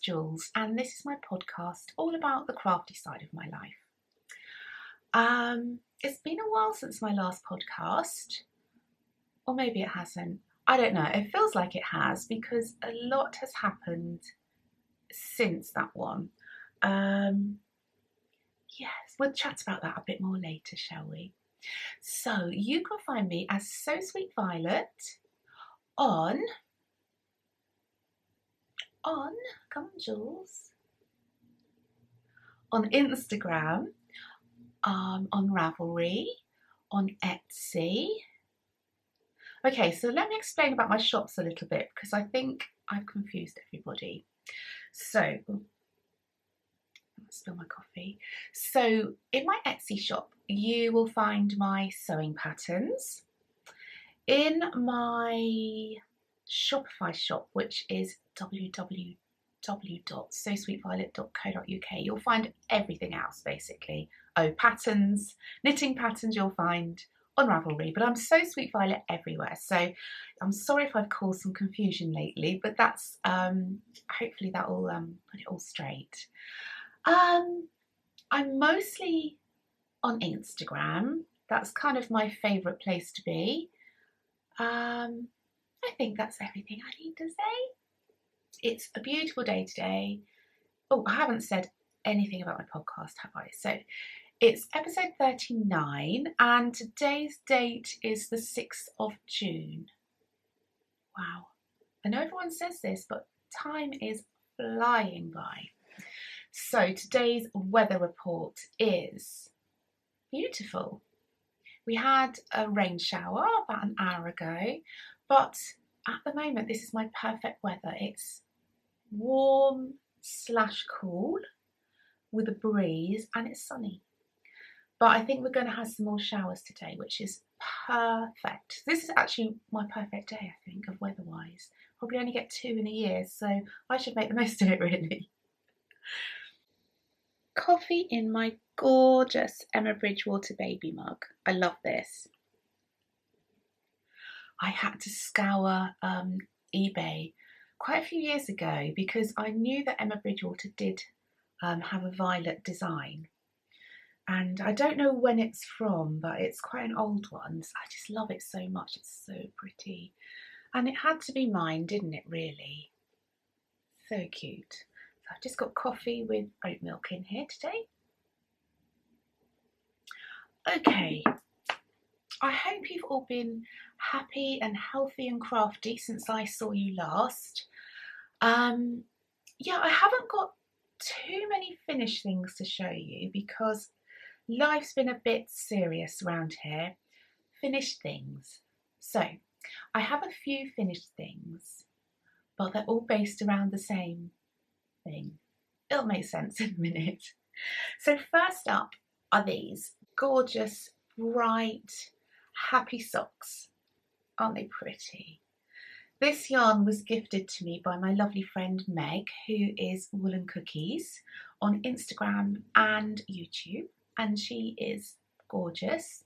Jules, and this is my podcast all about the crafty side of my life. It's been a while since my last podcast, or maybe it hasn't. I don't know. It feels like it has because a lot has happened since that one. Yes, we'll chat about that a bit more later, shall we? So you can find me as So Sweet Violet on, come on Jules, on Instagram, on Ravelry, on Etsy. Okay, so let me explain about my shops a little bit because I think I've confused everybody. So, spill my coffee. So in my Etsy shop, you will find my sewing patterns. In my Shopify shop, which is www.sosweetviolet.co.uk, you'll find everything else basically. Oh, patterns, knitting patterns you'll find on Ravelry, but I'm So Sweet Violet everywhere. So I'm sorry if I've caused some confusion lately, but that's hopefully that will put it all straight. I'm mostly on Instagram. That's kind of my favourite place to be. I think that's everything I need to say. It's a beautiful day today. Oh, I haven't said anything about my podcast, have I? So it's episode 39 and today's date is the 6th of June. Wow. I know everyone says this, but time is flying by. So today's weather report is beautiful. We had a rain shower about an hour ago, but at the moment this is my perfect weather. It's warm/cool with a breeze and it's sunny. But I think we're going to have some more showers today, which is perfect. This is actually my perfect day, I think, of weather-wise. Probably only get 2 in a year, so I should make the most of it, really. Coffee in my gorgeous Emma Bridgewater baby mug. I love this. I had to scour eBay quite a few years ago because I knew that Emma Bridgewater did have a violet design. And I don't know when it's from, but it's quite an old one. So I just love it so much. It's so pretty. And it had to be mine, didn't it, really? So cute. So I've just got coffee with oat milk in here today. Okay. I hope you've all been happy and healthy and crafty since I saw you last. Yeah, I haven't got too many finished things to show you because life's been a bit serious around here. Finished things. So, I have a few finished things, but they're all based around the same thing. It'll make sense in a minute. So first up are these gorgeous, bright, happy socks. Aren't they pretty? This yarn was gifted to me by my lovely friend Meg, who is Wool and Cookies on Instagram and YouTube. And she is gorgeous.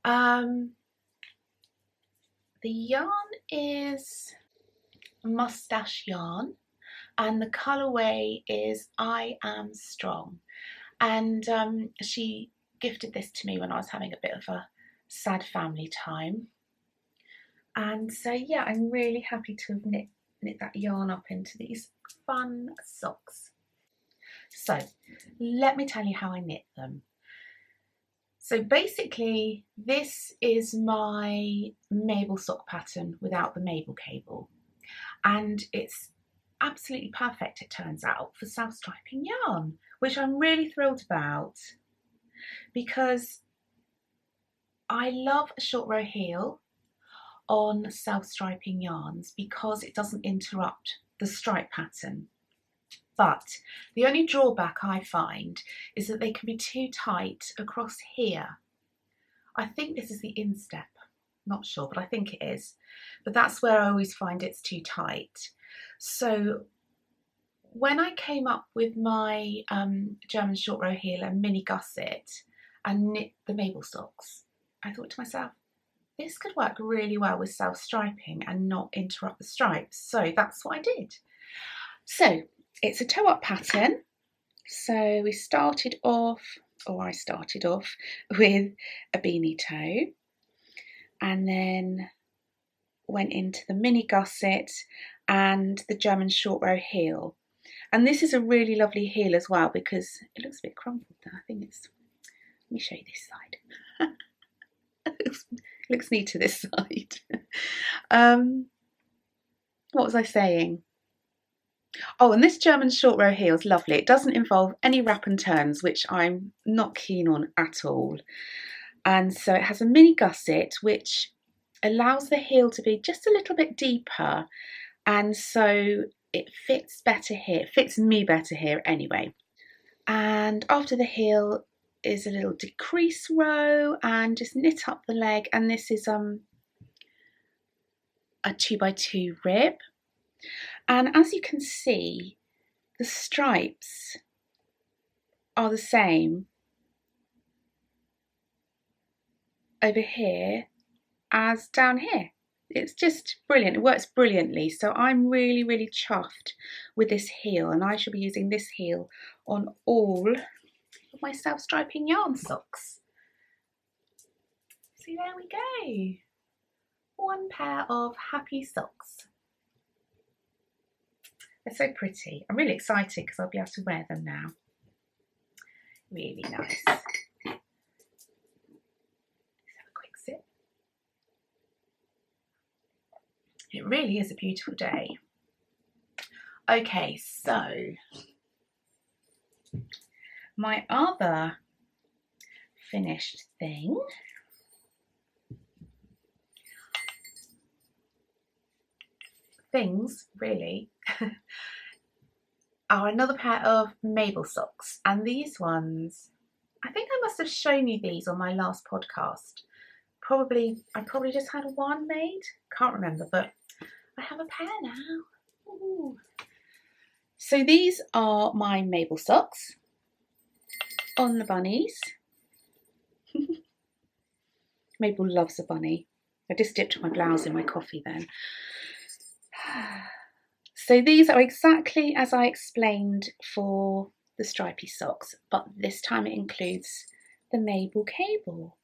The yarn is mustache yarn and the colourway is I Am Strong. And she gifted this to me when I was having a bit of a sad family time. And so yeah, I'm really happy to have knit that yarn up into these fun socks. So let me tell you how I knit them. So basically this is my Mabel sock pattern without the Mabel cable, and it's absolutely perfect, it turns out, for self-striping yarn, which I'm really thrilled about because I love a short row heel on self-striping yarns because it doesn't interrupt the stripe pattern. But the only drawback I find is that they can be too tight across here. I think this is the instep, not sure, but I think it is. But that's where I always find it's too tight. So when I came up with my German short row heel and mini gusset and knit the Mabel socks, I thought to myself, this could work really well with self-striping and not interrupt the stripes. So that's what I did. So it's a toe up pattern. So we started off, or I started off with a beanie toe and then went into the mini gusset and the German short row heel. And this is a really lovely heel as well because it looks a bit crumpled there. I think it's, let me show you this side. it looks neat to this side. What was I saying? Oh, and this German short row heel is lovely. It doesn't involve any wrap and turns, which I'm not keen on at all. And so it has a mini gusset, which allows the heel to be just a little bit deeper. And so it fits better here. It fits me better here anyway. And after the heel is a little decrease row and just knit up the leg. And this is a 2x2 rib. And as you can see, the stripes are the same over here as down here. It's just brilliant. It works brilliantly. So I'm really, really chuffed with this heel, and I shall be using this heel on all of my self-striping yarn socks. So there we go. One pair of happy socks. They're so pretty. I'm really excited because I'll be able to wear them now. Really nice. Let's have a quick sip. It really is a beautiful day. Okay, so my other finished thing really are another pair of Mabel socks, and these ones, I think I must have shown you these on my last podcast. I probably just had one made, can't remember, but I have a pair now. Ooh. So these are my Mabel socks on the bunnies. Mabel loves a bunny. I just dipped my blouse in my coffee then. So these are exactly as I explained for the stripy socks, but this time it includes the Mabel cable.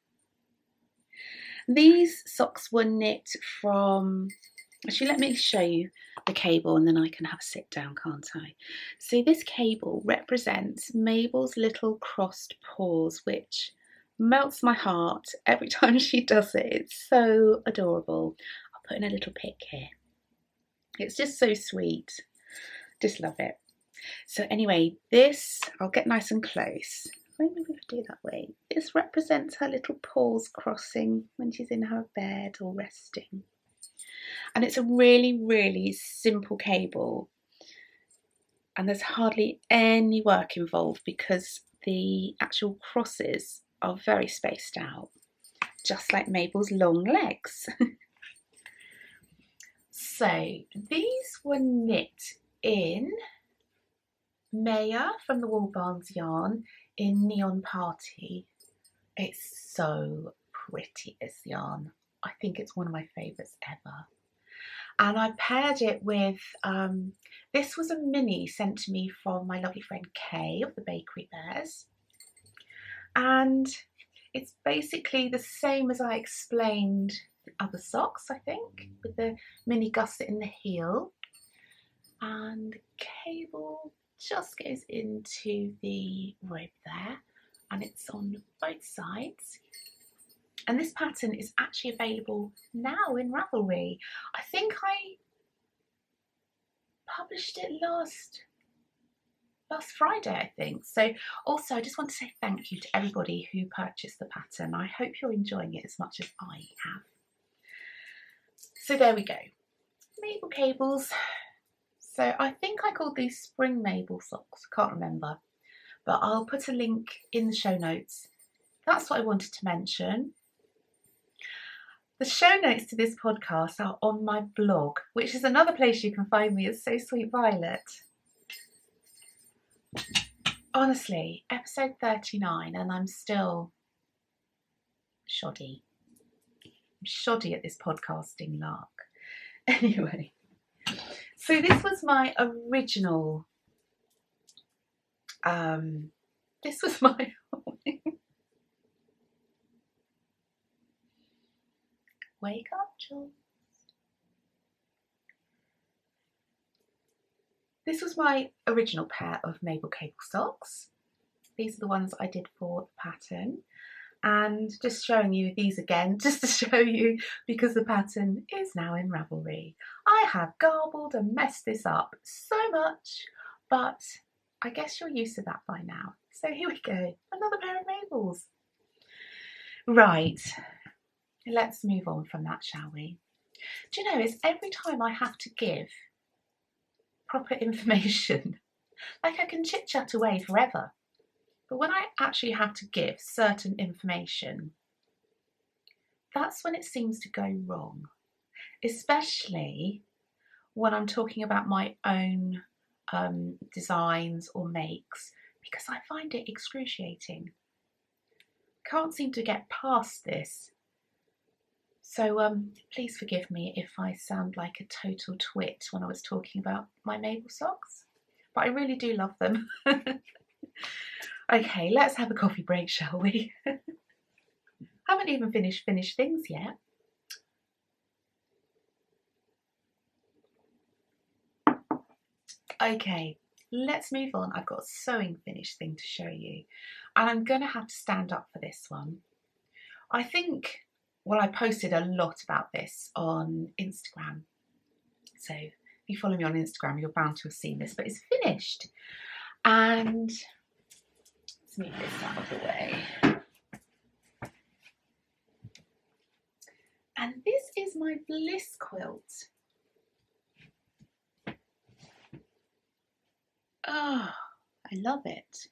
These socks were knit from, actually let me show you the cable and then I can have a sit down, can't I? So this cable represents Mabel's little crossed paws, which melts my heart every time she does it. It's so adorable. I'll put in a little pic here. It's just so sweet. Just love it. So anyway, this, I'll get nice and close. Maybe we'll do it that way. This represents her little paws crossing when she's in her bed or resting. And it's a really, really simple cable. And there's hardly any work involved because the actual crosses are very spaced out, just like Mabel's long legs. So these were knit in Maya from the Wool Barns yarn in Neon Party. It's so pretty, this yarn. I think it's one of my favourites ever. And I paired it with, this was a mini sent to me from my lovely friend Kay of the Bakery Bears. And it's basically the same as I explained the other socks, I think, with the mini gusset in the heel. And the cable just goes into the robe there, and it's on both sides. And this pattern is actually available now in Ravelry. I think I published it last Friday, I think. So also I just want to say thank you to everybody who purchased the pattern. I hope you're enjoying it as much as I have. So there we go. Mabel cables. So I think I called these Spring Mabel socks. Can't remember. But I'll put a link in the show notes. That's what I wanted to mention. The show notes to this podcast are on my blog, which is another place you can find me as So Sweet Violet. Honestly, episode 39 and I'm still shoddy. I'm shoddy at this podcasting lark. Anyway, so this was my original This was my wake up, Jooles. This was my original pair of Mabel cable socks. These are the ones I did for the pattern, and just showing you these again just to show you, because the pattern is now in Ravelry. I have garbled and messed this up so much, but I guess you're used to that by now. So here we go, another pair of Mabels. Right, let's move on from that, shall we? Do you know, it's every time I have to give proper information, like I can chit chat away forever, but when I actually have to give certain information, that's when it seems to go wrong, especially when I'm talking about my own designs or makes, because I find it excruciating. Can't seem to get past this. So please forgive me if I sound like a total twit when I was talking about my Mabel socks, but I really do love them. Okay, let's have a coffee break, shall we? Haven't even finished things yet. Okay, let's move on. I've got a sewing finished thing to show you, and I'm going to have to stand up for this one. I think, well, I posted a lot about this on Instagram, so if you follow me on Instagram, you're bound to have seen this, but it's finished. And let's move this out of the way. And this is my Bliss quilt. Oh, I love it.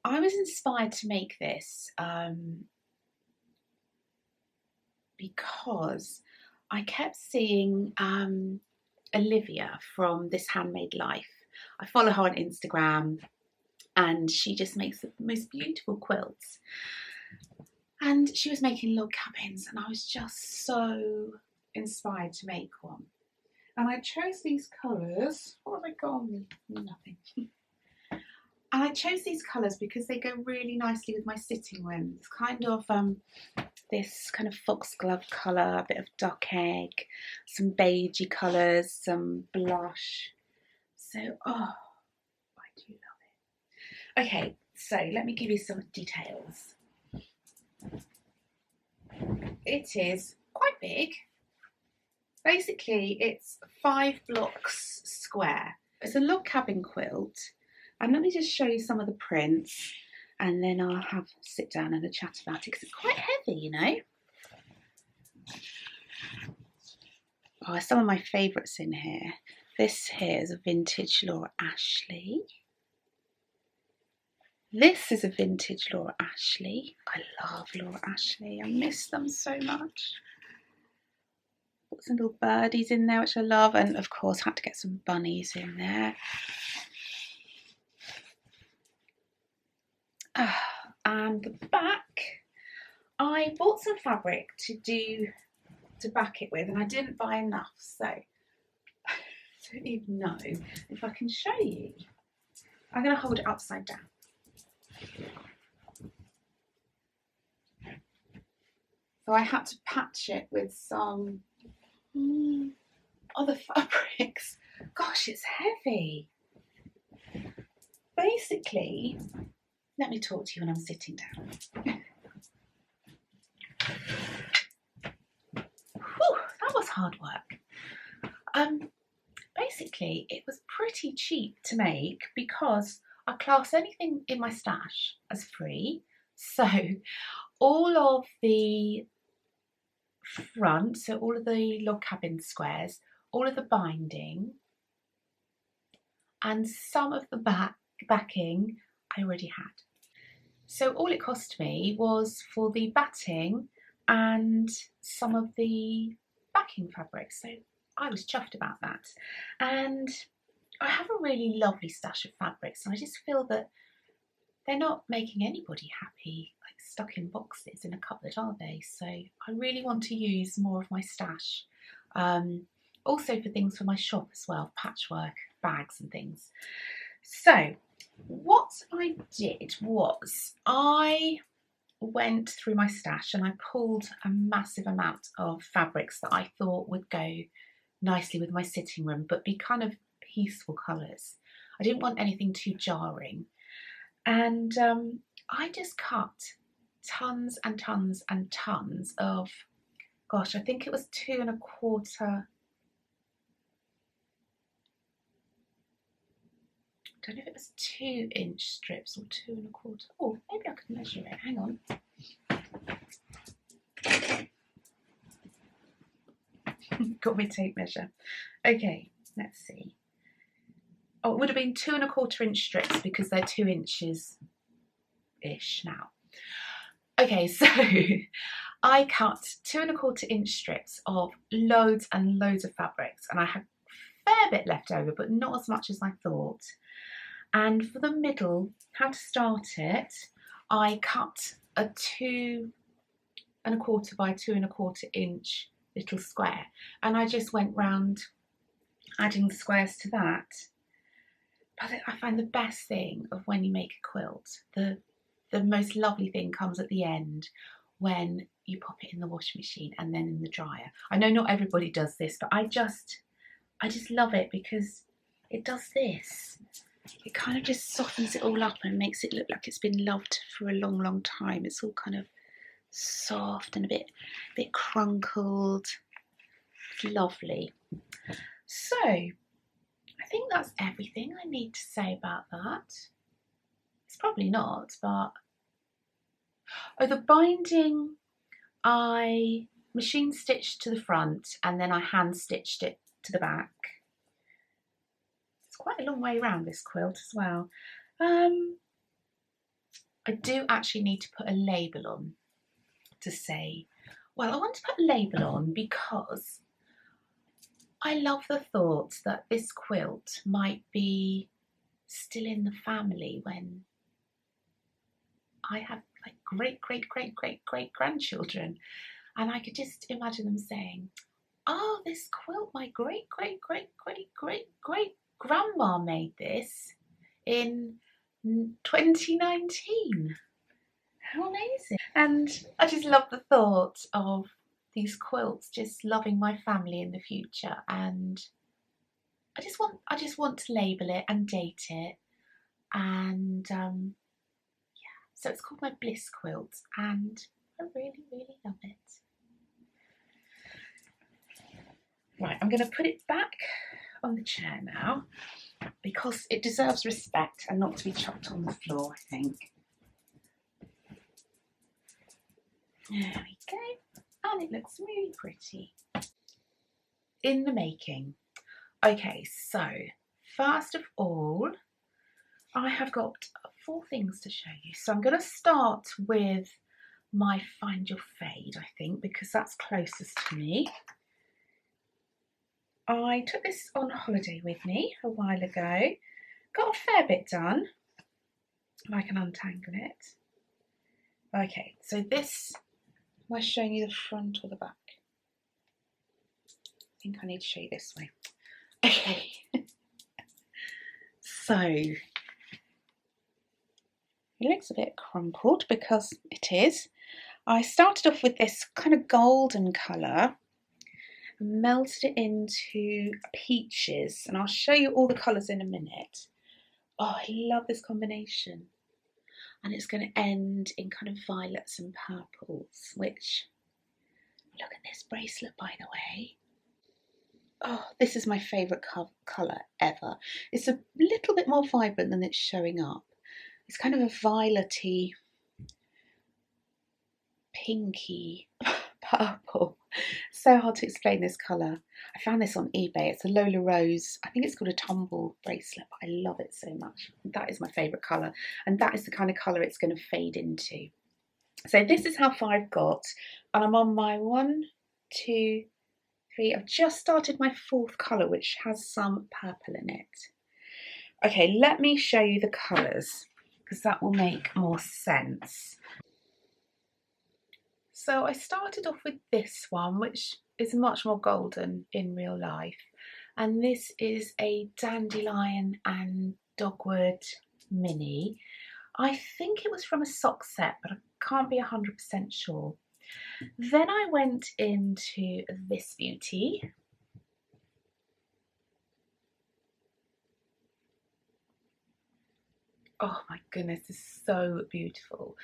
I was inspired to make this because I kept seeing Olivia from This Handmade Life. I follow her on Instagram, and she just makes the most beautiful quilts. And she was making log cabins, and I was just so inspired to make one. And I chose these colours. What have I got on me? Nothing. And I chose these colours because they go really nicely with my sitting room. It's kind of this kind of foxglove colour, a bit of duck egg, some beigey colours, some blush. So, oh, I do love it. Okay, so let me give you some details. It is quite big. Basically, it's 5 blocks square. It's a log cabin quilt. And let me just show you some of the prints, and then I'll have a sit down and a chat about it, because it's quite heavy, you know. Oh, some of my favourites in here. This here is a vintage Laura Ashley. This is a vintage Laura Ashley. I love Laura Ashley. I miss them so much. Got some little birdies in there, which I love, and of course had to get some bunnies in there. And the back, I bought some fabric to back it with, and I didn't buy enough, so I don't even know if I can show you. I'm going to hold it upside down. So I had to patch it with some other fabrics. Gosh, it's heavy. Basically, let me talk to you when I'm sitting down. Whew, that was hard work. Basically, it was pretty cheap to make because I class anything in my stash as free. So all of the front, so all of the log cabin squares, all of the binding, and some of the backing I already had. So all it cost me was for the batting and some of the backing fabric. So I was chuffed about that. And I have a really lovely stash of fabrics, and I just feel that they're not making anybody happy, like stuck in boxes in a cupboard, are they? So I really want to use more of my stash. Also for things for my shop as well, patchwork, bags and things. So what I did was I went through my stash and I pulled a massive amount of fabrics that I thought would go nicely with my sitting room, but be kind of peaceful colours. I didn't want anything too jarring. And I just cut tons and tons and tons of, gosh, I think it was 2¼ I don't know if it was 2-inch strips or 2¼ Oh, maybe I could measure it. Hang on. Got my tape measure. Okay, let's see. Oh, it would have been 2¼ inch strips because they're 2 inches ish now. Okay, so I cut 2¼ inch strips of loads and loads of fabrics, and I had a fair bit left over, but not as much as I thought. And for the middle, how to start it, I cut a 2¼ by 2¼ inch little square, and I just went round adding the squares to that. But I find the best thing of when you make a quilt, the most lovely thing comes at the end when you pop it in the washing machine and then in the dryer. I know not everybody does this, but I just love it because it does this. It kind of just softens it all up and makes it look like it's been loved for a long, long time. It's all kind of soft and a bit crunkled. It's lovely. So I think that's everything I need to say about that. It's probably not, but oh, the binding I machine stitched to the front and then I hand stitched it to the back. It's quite a long way around this quilt as well. I do actually need to put a label on to say, well, I want to put a label on because I love the thought that this quilt might be still in the family when I have like great grandchildren, and I could just imagine them saying, oh, this quilt, my great grandma made this in 2019. How amazing. And I just love the thought of these quilts just loving my family in the future, and I just want to label it and date it, and yeah, so it's called my Bliss quilt and I really love it. Right, I'm going to put it back on the chair now because it deserves respect and not to be chucked on the floor, I think. There we go, and it looks really pretty. In the making. Okay, so first of all, I have got 4 things to show you. So I'm going to start with my Find Your Fade, I think, because that's closest to me. I took this on holiday with me a while ago. Got a fair bit done. I can untangle it. Okay, so this, am I showing you the front or the back? I think I need to show you this way. Okay. So it looks a bit crumpled because it is. I started off with this kind of golden colour, melted it into peaches, and I'll show you all the colours in a minute. Oh, I love this combination. And it's going to end in kind of violets and purples, which, look at this bracelet, by the way. Oh, this is my favourite colour ever. It's a little bit more vibrant than it's showing up. It's kind of a violety, pinky purple. So hard to explain this colour. I found this on eBay. It's a Lola Rose. I think it's called a tumble bracelet, but I love it so much. That is my favourite colour, and that is the kind of colour it's going to fade into. So this is how far I've got, and I'm on my 1, 2, 3. I've just started my 4th colour, which has some purple in it. Okay, let me show you the colours because that will make more sense. So I started off with this one, which is much more golden in real life, and this is a dandelion and Dogwood Mini. I think it was from a sock set, but I can't be 100% sure. Then I went into this beauty. Oh my goodness, this is so beautiful.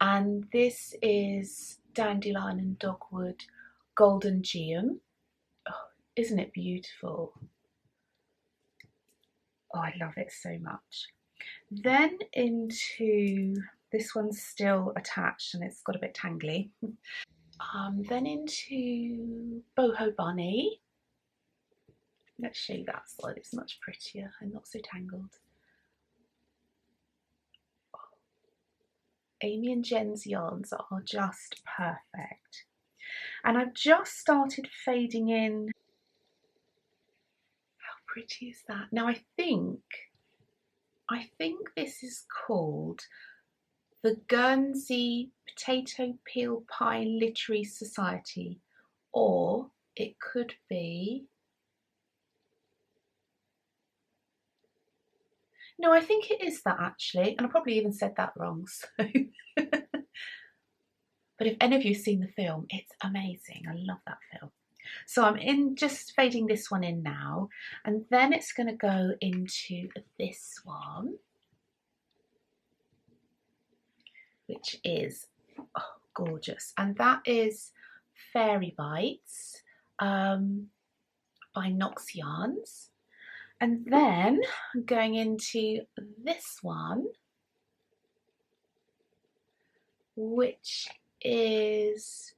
And this is Dandelion and Dogwood Golden Geum. Oh, isn't it beautiful? Oh, I love it so much. Then into, this one's still attached and it's got a bit tangly. Then into Boho Bunny. Let's show you that side, it's much prettier and not so tangled. Amy and Jen's yarns are just perfect. And I've just started fading in. How pretty is that? Now I think this is called the Guernsey Potato Peel Pie Literary Society, or it could be, no, I think it is that actually, and I probably even said that wrong, so. But if any of you have seen the film, it's amazing. I love that film. So I'm just fading this one in now, and then it's going to go into this one, which is gorgeous, and that is Fairy Bites by Nox Yarns. And then I'm going into this one, which is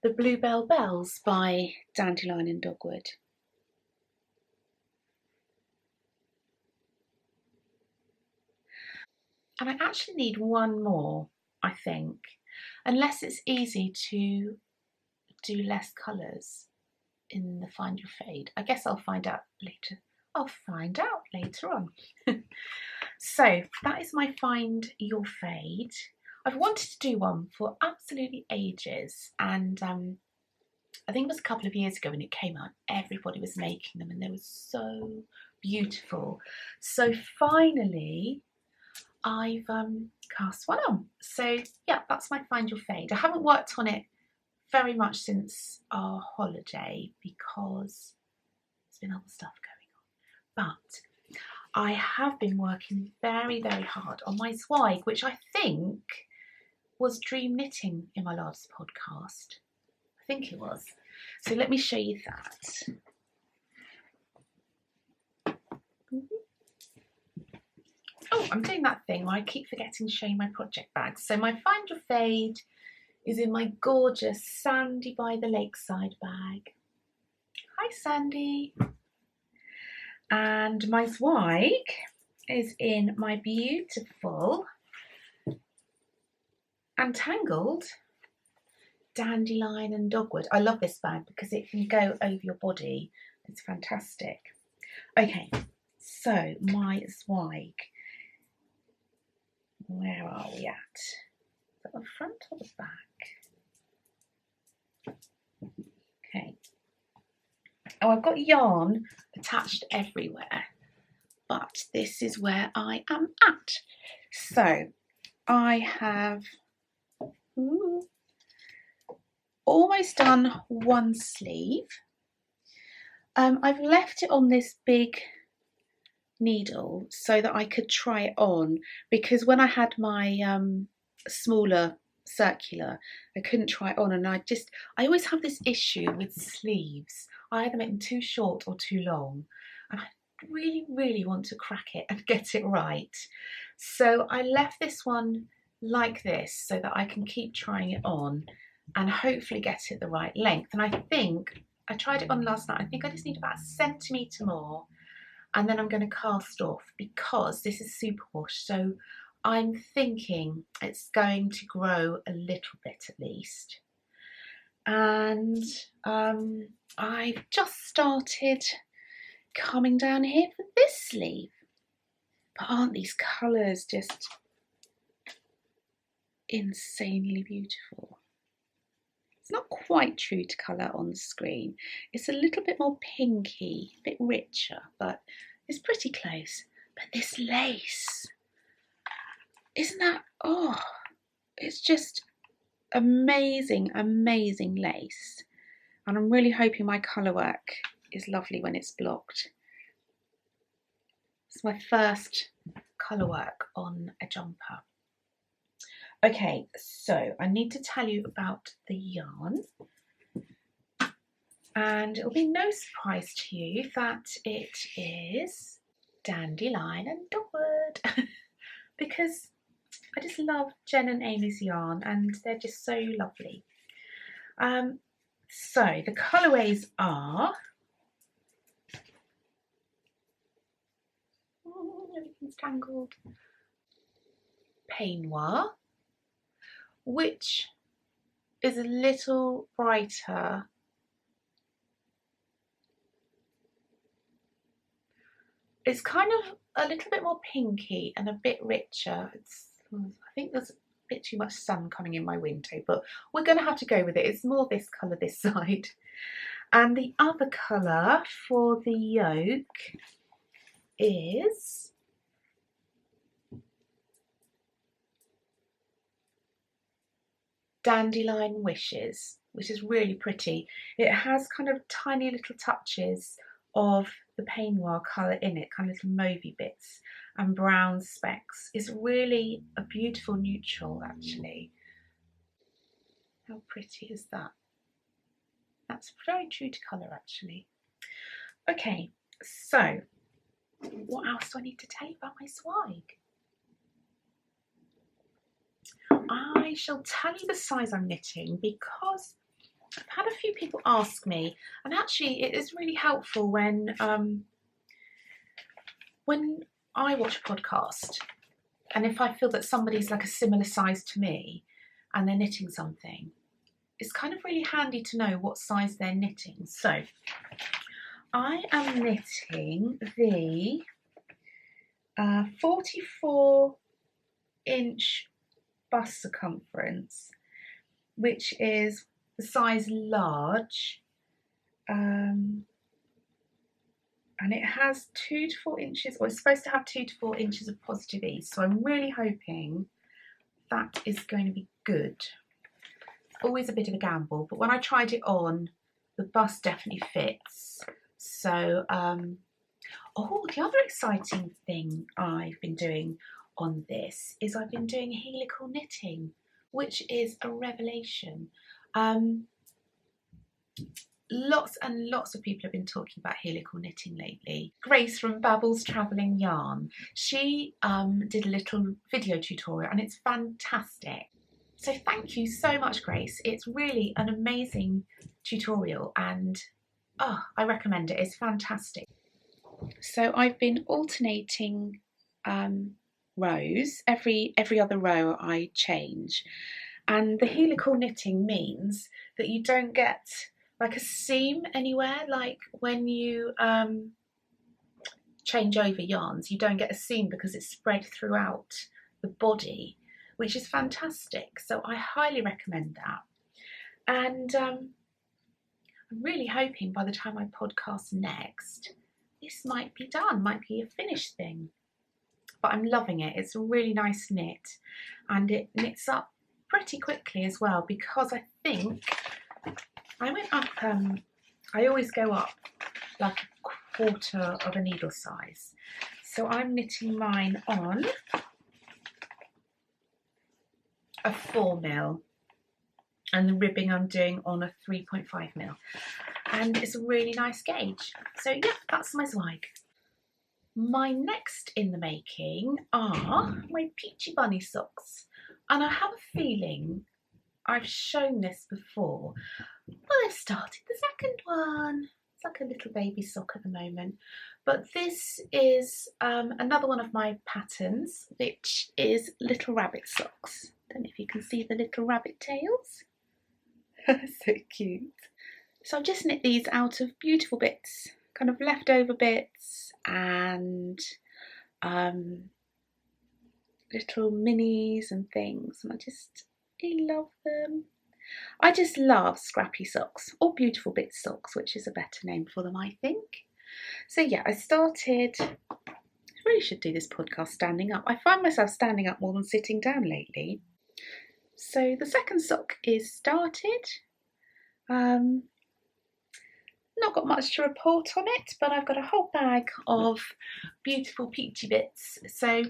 the Bluebell Bells by Dandelion and Dogwood. And I actually need one more, I think, unless it's easy to do less colours in the Find Your Fade. I guess I'll find out later. I'll find out later on. So that is my Find Your Fade. I've wanted to do one for absolutely ages, and I think it was a couple of years ago when it came out, everybody was making them and they were so beautiful. So finally I've cast one on. So yeah, that's my Find Your Fade. I haven't worked on it very much since our holiday because there's been other stuff going on. But I have been working very, very hard on my Zweig, which I think was Dream Knitting in my last podcast. I think it was. So let me show you that. Oh, I'm doing that thing where I keep forgetting to show you my project bags. So my Find Your Fade is in my gorgeous Sandy by the Lakeside bag. Hi, Sandy. And my Zweig is in my beautiful and tangled Dandelion and Dogwood. I love this bag because it can go over your body. It's fantastic. Okay, so my Zweig. Where are we at? Is that the front or the back? Okay. Oh, I've got yarn attached everywhere, but this is where I am at. So I have almost done one sleeve. I've left it on this big needle so that I could try it on, because when I had my smaller circular, I couldn't try it on, and I always have this issue with sleeves. I either make them too short or too long, and I really want to crack it and get it right. So I left this one like this so that I can keep trying it on and hopefully get it the right length. And I think I tried it on last night. I think I just need about a centimetre more, and then I'm going to cast off because this is superwash. So I'm thinking it's going to grow a little bit at least. And I've just started coming down here for this sleeve. But aren't these colours just insanely beautiful? It's not quite true to colour on the screen. It's a little bit more pinky, a bit richer, but it's pretty close. But this lace, isn't that, oh, it's just amazing, amazing lace. And I'm really hoping my colour work is lovely when it's blocked. It's my first colour work on a jumper. Okay, so I need to tell you about the yarn. And it'll be no surprise to you that it is Dandelion and Dogwood because I just love Jen and Amy's yarn and they're just so lovely. So the colourways are, everything's tangled, Peignoir, which is a little brighter. It's kind of a little bit more pinky and a bit richer. I think there's a bit too much sun coming in my window, but we're going to have to go with it. It's more this colour this side. And the other colour for the yoke is Dandelion Wishes, which is really pretty. It has kind of tiny little touches of the peignoir colour in it, kind of little mauvey bits and brown specks. It's really a beautiful neutral actually. How pretty is that? That's very true to colour actually. Okay, so what else do I need to tell you about my swag? I shall tell you the size I'm knitting because I've had a few people ask me, and actually it is really helpful when I watch a podcast and if I feel that somebody's like a similar size to me and they're knitting something, it's kind of really handy to know what size they're knitting. So I am knitting the 44-inch bust circumference, which is the size large, and it has 2 to 4 inches, or it's supposed to have 2 to 4 inches of positive ease, so I'm really hoping that is going to be good. It's always a bit of a gamble, but when I tried it on, the bust definitely fits. So oh, the other exciting thing I've been doing on this is I've been doing helical knitting, which is a revelation. Lots and lots of people have been talking about helical knitting lately. Grace from Babble's Travelling Yarn, she did a little video tutorial and it's fantastic. So thank you so much, Grace. It's really an amazing tutorial and I recommend it. It's fantastic. So I've been alternating rows. Every other row I change, and the helical knitting means that you don't get like a seam anywhere, like when you change over yarns you don't get a seam because it's spread throughout the body, which is fantastic. So I highly recommend that, and I'm really hoping by the time I podcast next this might be done, might be a finished thing. But I'm loving it. It's a really nice knit and it knits up pretty quickly as well, because I think I went up, I always go up like a quarter of a needle size. So I'm knitting mine on a 4mm and the ribbing I'm doing on a 3.5mm. And it's a really nice gauge. So yeah, that's my swag. My next in the making are my peachy bunny socks. And I have a feeling I've shown this before. Well, I've started the second one. It's like a little baby sock at the moment. But this is another one of my patterns, which is little rabbit socks. Don't know if you can see the little rabbit tails. So cute. So I've just knit these out of beautiful bits, kind of leftover bits and little minis and things, and I love them. I just love scrappy socks, or beautiful bit socks, which is a better name for them, I think. So yeah, I started really should do this podcast standing up. I find myself standing up more than sitting down lately. So the second sock is started. Not got much to report on it, but I've got a whole bag of beautiful peachy bits. So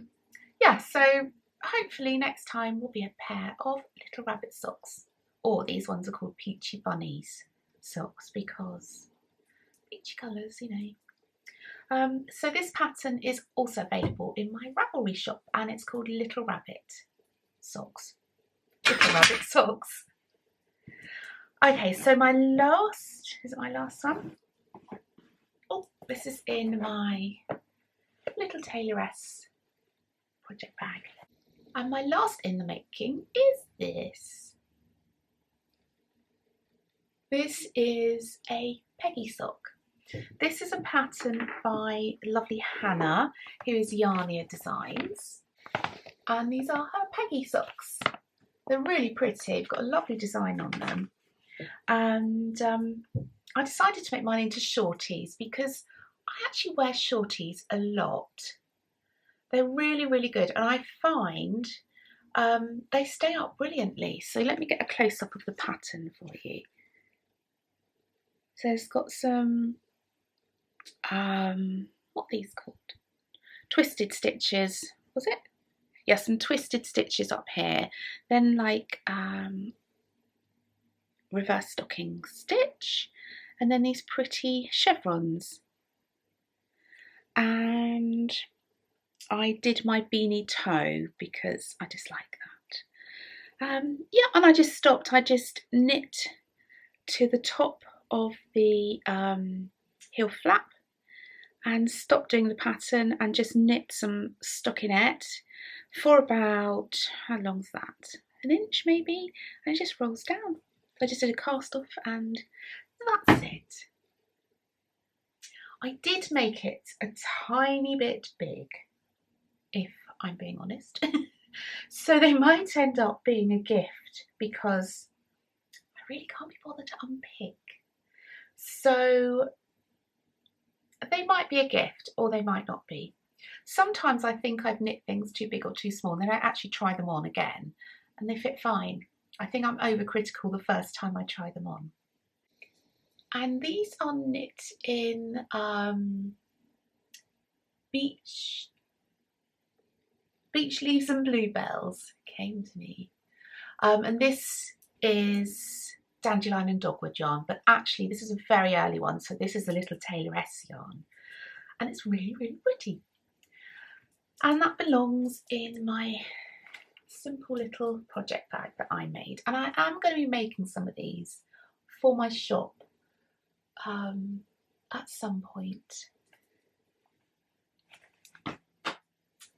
yeah, so hopefully next time will be a pair of little rabbit socks, or these ones are called peachy bunnies socks because peachy colours, you know. So this pattern is also available in my Ravelry shop, and it's called Little Rabbit Socks. Little Rabbit Socks. Okay, so my last, is it my last one? Oh, this is in my little Tailoress project bag. And my last in the making is this. This is a Peggy sock. This is a pattern by lovely Hannah, who is Yarnia Designs. And these are her Peggy socks. They're really pretty, they've got a lovely design on them. And I decided to make mine into shorties because I actually wear shorties a lot. They're really, really good, and I find they stay up brilliantly. So let me get a close-up of the pattern for you. So it's got some, what are these called? Twisted stitches, was it? Yeah, some twisted stitches up here. Then like reverse stocking stitch, and then these pretty chevrons. And I did my beanie toe because I just like that. Yeah, and I just stopped. I just knit to the top of the heel flap and stopped doing the pattern and just knit some stockinette for about, how long's that? An inch maybe, and it just rolls down. I just did a cast off and that's it. I did make it a tiny bit big, if I'm being honest. So they might end up being a gift because I really can't be bothered to unpick. So they might be a gift or they might not be. Sometimes I think I've knit things too big or too small and then I actually try them on again and they fit fine. I think I'm overcritical the first time I try them on. And these are knit in beach leaves and bluebells, came to me. And this is dandelion and dogwood yarn, but actually this is a very early one, so this is a little Tailoress yarn. And it's really, really pretty. And that belongs in my simple little project bag that I made. And I am going to be making some of these for my shop at some point.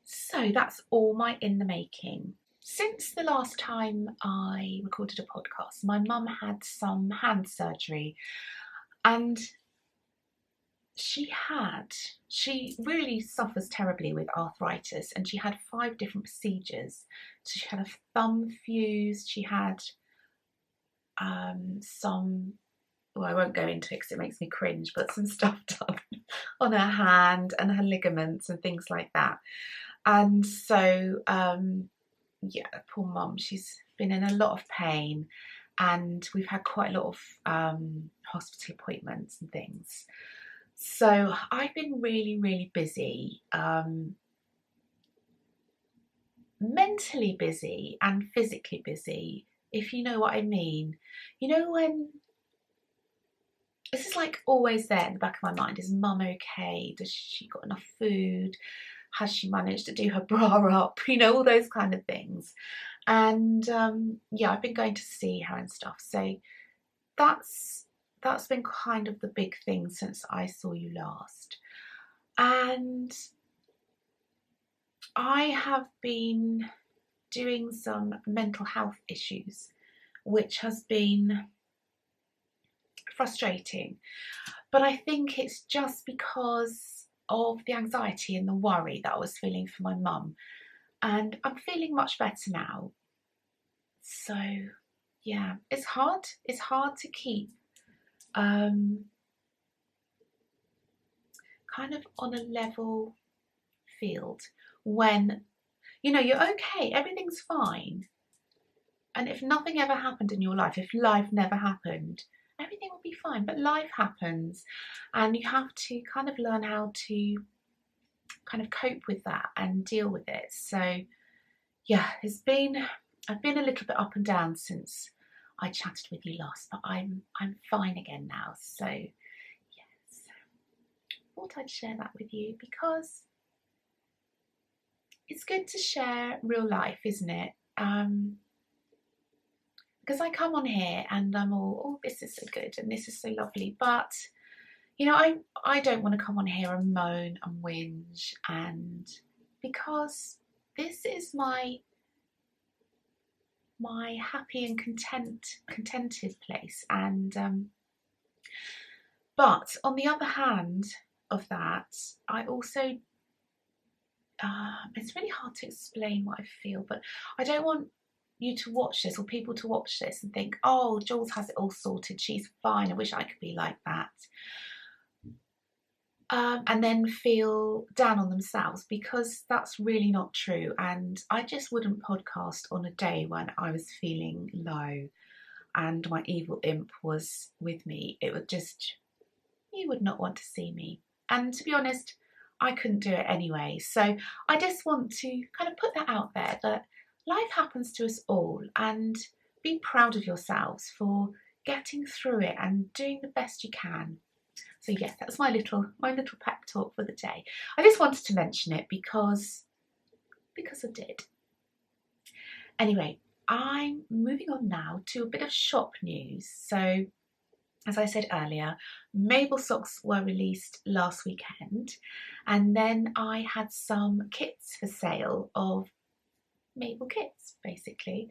So that's all my in the making. Since the last time I recorded a podcast, my mum had some hand surgery and she really suffers terribly with arthritis, and she had 5 different procedures. So she had a thumb fused, she had some, well, I won't go into it because it makes me cringe, but some stuff done on her hand and her ligaments and things like that. And so, yeah, poor mum, she's been in a lot of pain and we've had quite a lot of hospital appointments and things. So I've been really, really busy, mentally busy and physically busy, if you know what I mean. You know, when this is like always there in the back of my mind, is mum okay? Does she got enough food? Has she managed to do her bra up? You know, all those kind of things. And yeah, I've been going to see her and stuff. So that's been kind of the big thing since I saw you last. And I have been doing some mental health issues, which has been frustrating. But I think it's just because of the anxiety and the worry that I was feeling for my mum. And I'm feeling much better now. So yeah, it's hard to keep kind of on a level field when, you know, you're okay, everything's fine. And if nothing ever happened in your life, if life never happened, everything will be fine. But life happens, and you have to kind of learn how to kind of cope with that and deal with it. So yeah, I've been a little bit up and down since I chatted with you last, but I'm fine again now. So yes, thought I'd share that with you because it's good to share real life, isn't it? Because I come on here and I'm all, oh, this is so good and this is so lovely, but you know, I don't want to come on here and moan and whinge, and because this is my happy and contented place. And but on the other hand of that, I also it's really hard to explain what I feel, but I don't want you to watch this or people to watch this and think, oh, Jooles has it all sorted, she's fine, I wish I could be like that, and then feel down on themselves, because that's really not true. And I just wouldn't podcast on a day when I was feeling low and my evil imp was with me. It would just, you would not want to see me. And to be honest, I couldn't do it anyway. So I just want to kind of put that out there, that life happens to us all, and be proud of yourselves for getting through it and doing the best you can. So yes, that's my little pep talk for the day. I just wanted to mention it because I did. Anyway, I'm moving on now to a bit of shop news. So as I said earlier, Mabel socks were released last weekend, and then I had some kits for sale of Mabel kits, basically,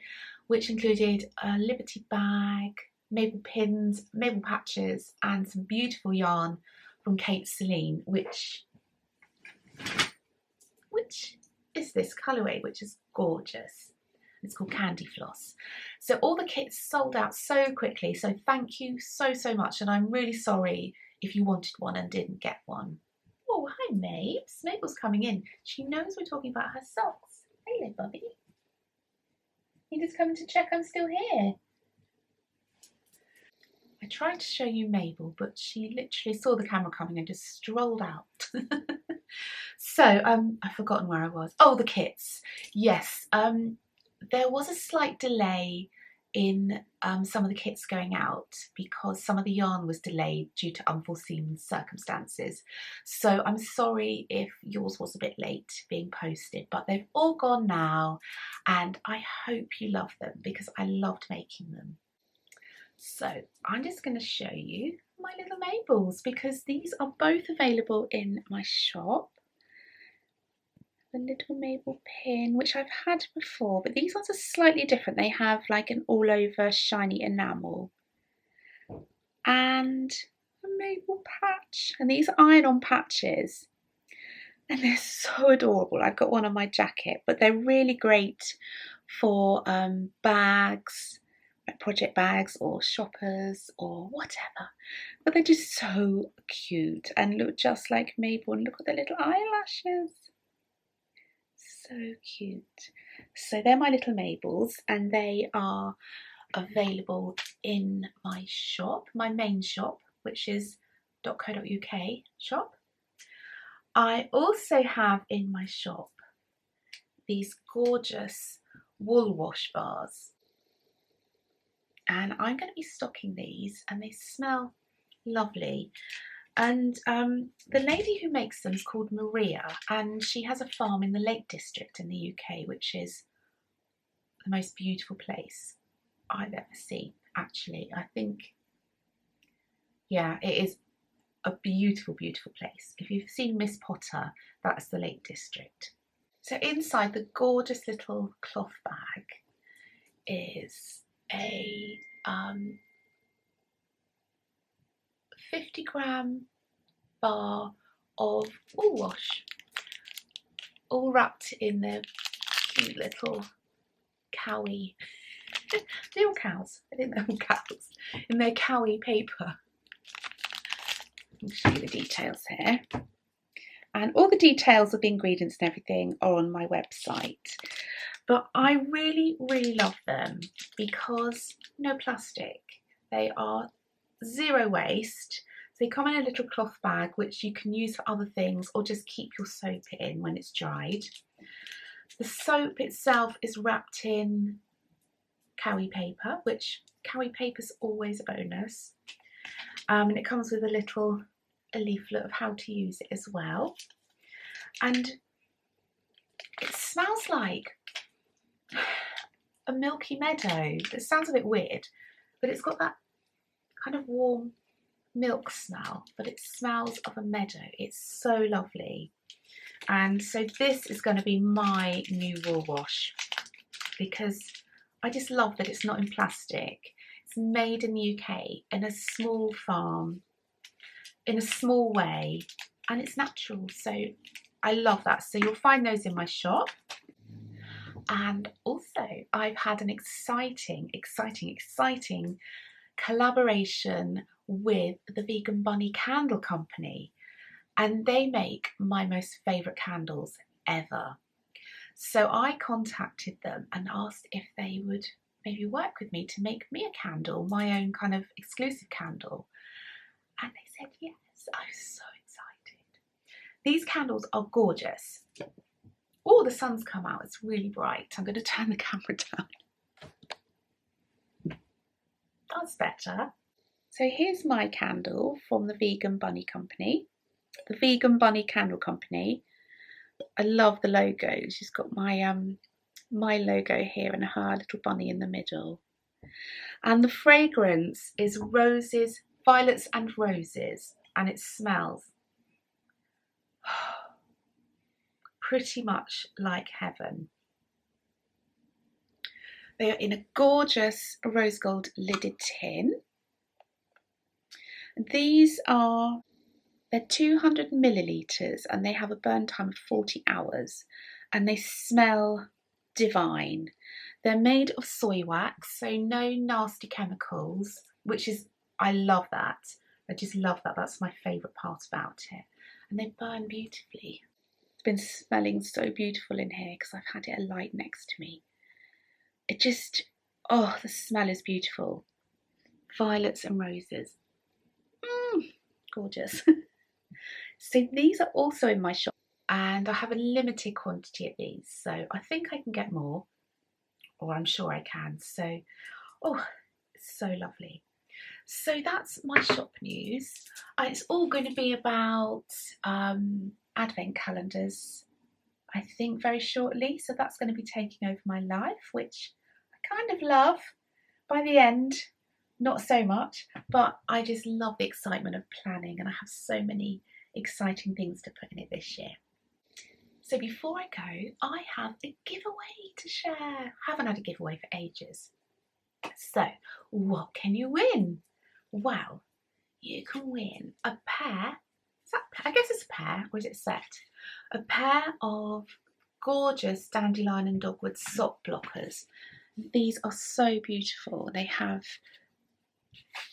which included a Liberty bag, Mabel pins, Mabel patches, and some beautiful yarn from Kate Celine, which is this colourway, which is gorgeous. It's called Candy Floss. So all the kits sold out so quickly, so thank you so much, and I'm really sorry if you wanted one and didn't get one. Oh, hi Mabes. Mabel's coming in. She knows we're talking about her socks. Hello, Bobby. You just coming to check I'm still here? I tried to show you Mabel, but she literally saw the camera coming and just strolled out. So, I've forgotten where I was. Oh, the kits. Yes, there was a slight delay in some of the kits going out because some of the yarn was delayed due to unforeseen circumstances. So I'm sorry if yours was a bit late being posted, but they've all gone now, and I hope you love them because I loved making them. So I'm just going to show you my little Mabels because these are both available in my shop. The little Mabel pin, which I've had before, but these ones are slightly different. They have like an all over shiny enamel, and a Mabel patch, and these are iron-on patches, and they're so adorable. I've got one on my jacket, but they're really great for bags, like project bags or shoppers or whatever, but they're just so cute and look just like Mabel, and look at the little eyelashes. So cute. So they're my little Mabels, and they are available in my shop, my main shop, which is .co.uk shop. I also have in my shop these gorgeous wool wash bars, and I'm going to be stocking these, and they smell lovely. And the lady who makes them is called Maria, and she has a farm in the Lake District in the UK, which is the most beautiful place I've ever seen, actually. I think, yeah, it is a beautiful, beautiful place. If you've seen Miss Potter, that's the Lake District. So inside the gorgeous little cloth bag is a 50-gram bar of wool wash, all wrapped in their cute little cowie, they're all cows, I think they're all cows, in their cowie paper. I'll show you the details here. And all the details of the ingredients and everything are on my website. But I really, really love them because no plastic. They are zero waste. They come in a little cloth bag which you can use for other things or just keep your soap in when it's dried. The soap itself is wrapped in cowie paper, which cowie paper is always a bonus. And it comes with a leaflet of how to use it as well. And it smells like a milky meadow. It sounds a bit weird, but it's got that kind of warm milk smell, but it smells of a meadow. It's so lovely. And so this is going to be my new raw wash because I just love that it's not in plastic. It's made in the UK in a small farm, in a small way, and it's natural. So I love that. So you'll find those in my shop. And also I've had an exciting collaboration with the Vegan Bunny Candle Company, and they make my most favourite candles ever. So I contacted them and asked if they would maybe work with me to make me a candle, my own kind of exclusive candle. And they said yes. I was so excited. These candles are gorgeous. Oh, the sun's come out. It's really bright. I'm going to turn the camera down. That's better. So here's my candle from the Vegan Bunny Company. The Vegan Bunny Candle Company. I love the logo. She's got my my logo here and her little bunny in the middle. And the fragrance is roses, violets and roses, and it smells pretty much like heaven. They are in a gorgeous rose gold lidded tin. They're 200 millilitres and they have a burn time of 40 hours and they smell divine. They're made of soy wax, so no nasty chemicals, I love that. I just love that. That's my favourite part about it. And they burn beautifully. It's been smelling so beautiful in here because I've had it alight next to me. It just, oh, the smell is beautiful. Violets and roses. Gorgeous. So these are also in my shop and I have a limited quantity of these. So I think I can get more, or I'm sure I can. So, oh, it's so lovely. So that's my shop news. It's all going to be about advent calendars, I think, very shortly. So that's going to be taking over my life, which I kind of love. By the end, not so much, but I just love the excitement of planning, and I have so many exciting things to put in it this year. So before I go, I have a giveaway to share. I haven't had a giveaway for ages. So what can you win? Well, you can win a pair, I guess it's a pair, or is it a set? A pair of gorgeous dandelion and dogwood sock blockers. These are so beautiful. They have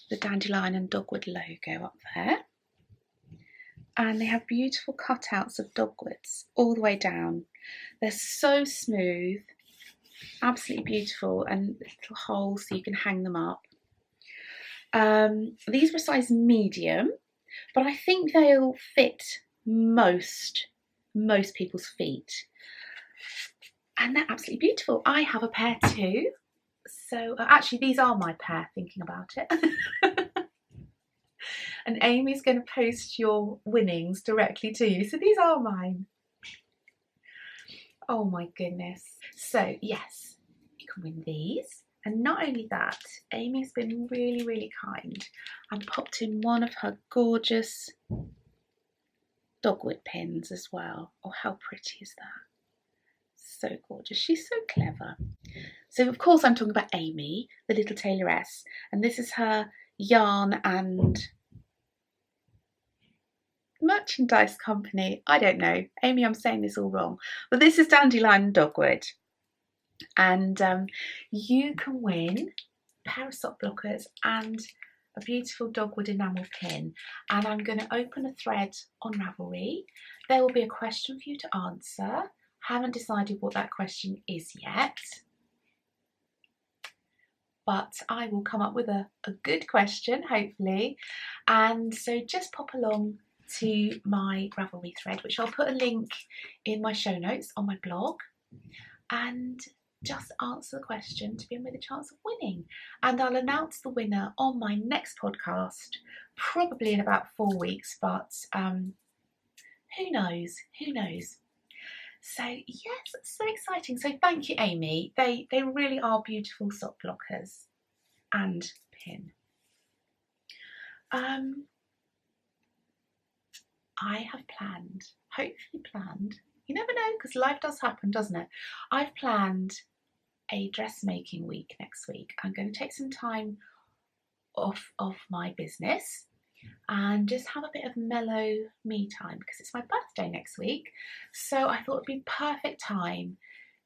the dandelion and dogwood logo up there. And they have beautiful cutouts of dogwoods all the way down. They're so smooth, absolutely beautiful, and little holes so you can hang them up. These were size medium, but I think they'll fit most people's feet. And they're absolutely beautiful. I have a pair too. So actually these are my pair, thinking about it. And Amy's going to post your winnings directly to you. So these are mine. Oh my goodness. So yes, you can win these. And not only that, Amy's been really, really kind and popped in one of her gorgeous dogwood pins as well. Oh, how pretty is that? So gorgeous. She's so clever. So of course I'm talking about Amy, the little tailoress, and this is her yarn and merchandise company. I don't know, Amy, I'm saying this all wrong, but this is Dandelion and Dogwood, and you can win a pair of sock blockers and a beautiful dogwood enamel pin, and I'm going to open a thread on Ravelry. There will be a question for you to answer. Haven't decided what that question is yet, but I will come up with a good question, hopefully. And so just pop along to my Ravelry thread, which I'll put a link in my show notes on my blog, and just answer the question to be in with a chance of winning. And I'll announce the winner on my next podcast, probably in about 4 weeks, but who knows, who knows. So yes, it's so exciting. So thank you, Amy. They really are beautiful sock blockers and pin. I have planned, hopefully planned, you never know because life does happen, doesn't it? I've planned a dressmaking week next week. I'm going to take some time off of my business and just have a bit of mellow me time because it's my birthday next week. So I thought it'd be perfect time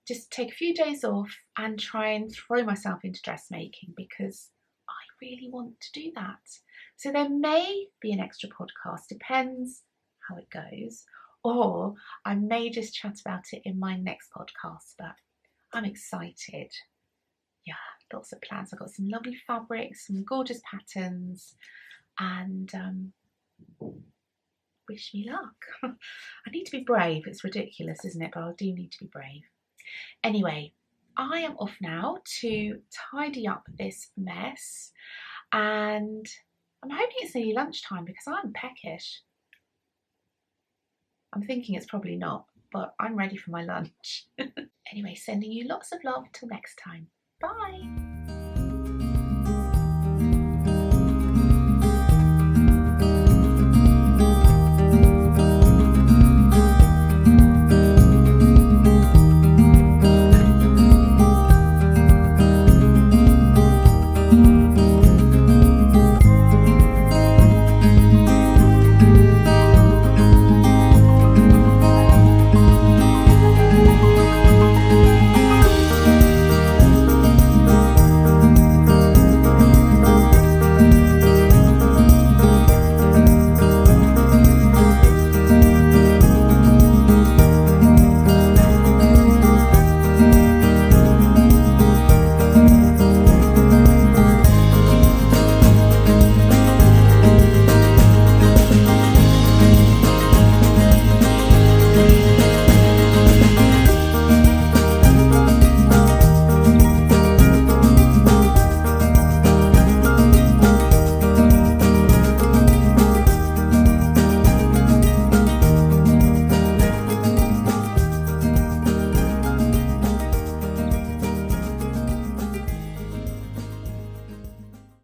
just to take a few days off and try and throw myself into dressmaking because I really want to do that. So there may be an extra podcast, depends how it goes, or I may just chat about it in my next podcast, but I'm excited. Yeah, lots of plans. I've got some lovely fabrics, some gorgeous patterns, and wish me luck. I need to be brave. It's ridiculous, isn't it? But I do need to be brave. Anyway, I am off now to tidy up this mess, and I'm hoping it's nearly lunchtime because I'm peckish. I'm thinking it's probably not, but I'm ready for my lunch. Anyway, sending you lots of love till next time. Bye.